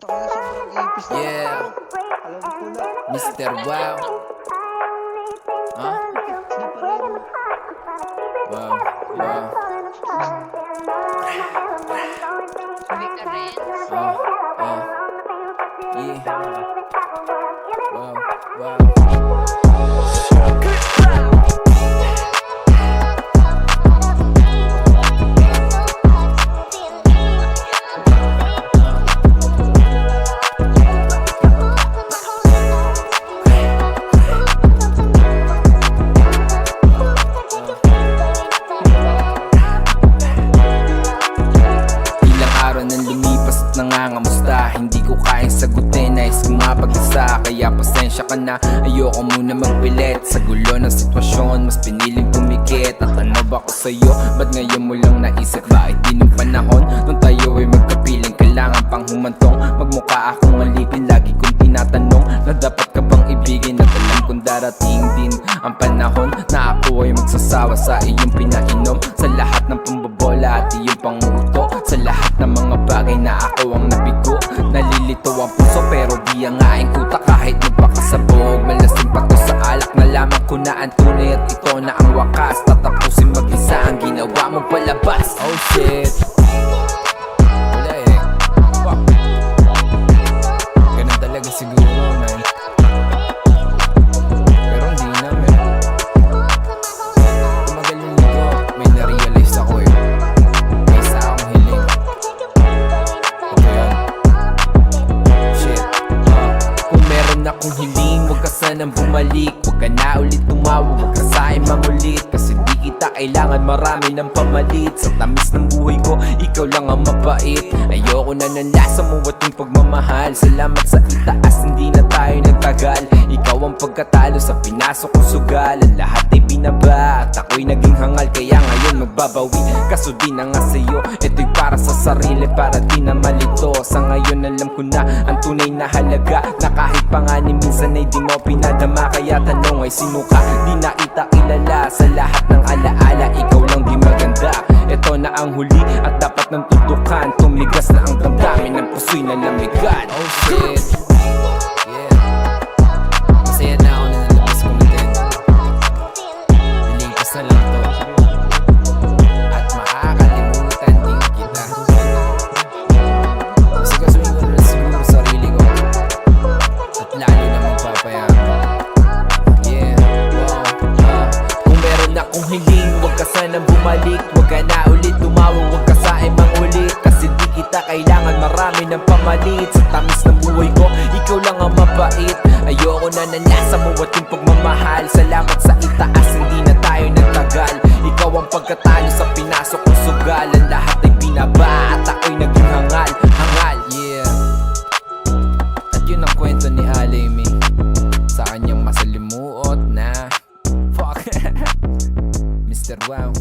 Sobrang ipis na. Yeah, Alam ko na. Mr. Wow. Huh? Di pa rin. Wow, wow. Yeah. Wow, wow. Ilang araw nang lumipas at nangangamusta. Hindi ko kayang sagutin, nais kong mapag-isa. Kaya pasensya ka na, ayoko muna magpilit. Sa gulo ng sitwasyon, mas piniling pumikit. At ano ba ko sa'yo, ba't ngayon mo lang naisip? Bakit di nung panahon, nung tayo ay magkapiling? Kailangan pang humantong, magmukha akong alipin. Lagi kong tinatanong, na dapat ka bang ibigin? At alam kong darating din ang panahon na ako ay magsasawa sa iyong pinainom. Sa lahat ng pambobola at iyong panguto, sa lahat ng mga bagay na ako ang nabigo. Nalilito ang puso pero di ang aking utak. Kahit magpakasabog, malasing pa to sa alak. Nalaman ko na ang tunay at ito na ang wakas. Tatapusin mag-isa ang ginawa mong palabas. Oh shit, wala eh. Fuck. Ganun talaga siguro, man. Pero hindi na, man. Tumagal yung linggo, may na-realize ako eh. May isa akong hiling. Ito yun. Shit. Kung meron akong hiling, huwag ka sanang bumalik. Huwag ka na ulit tumawag, huwag ka sa'kin mangulit. Kasi di kita kailangan, marami ng pamalit. Sa tamis ng buhay ko, ikaw lang ang mabait. Ayoko na ng lasa mo at yung pagmamahal. Salamat sa itaas, hindi na tayo nagtagal. Ikaw ang pagkatalo sa pinasok kong sugal. Ang lahat ay binaba at ako'y naging hangal. Kaya ngayon magbabawi, kaso di na nga sa'yo. Ito'y para sa sarili, para di na malito. Sa ngayon alam ko na ang tunay na halaga, na kahit panganin minsan ay di mo pinadama. Kaya tanong ay sino ka, di na kita kilala. Sa lahat ng alaala, ikaw lang di maganda. Ito na ang huli at dapat nang tutukan. Tumigas na ang damdamin ng puso'y nalamigan. Oh shit, yeah. Masaya na ako na nalabas ko natin. Nilipas na lang to at makakalimutan din kita. Kasi kasuhin ko na siguro sarili ko at lalo na magpapayaman. Yeah, wow, kung meron akong hiling, huwag ka sanang bumalik. Huwag ka na ulit tumawag, huwag ka sa'kin mangulit. Kasi di kita kailangan, marami ng pamalit. Sa tamis ng buhay ko, ikaw lang ang mabait. Ayoko na nasa mo at yung pagmamahal. Salamat sa itaas, hindi na tayo nagtagal. Ikaw ang pagkatalo sa pinasok kong sugal. Ang lahat ay binaba at ako'y naging hangal. Hangal, yeah. At yun ang kwento ni Alay-Me sa kanyang masalimuot na fuck. Mr. Wow.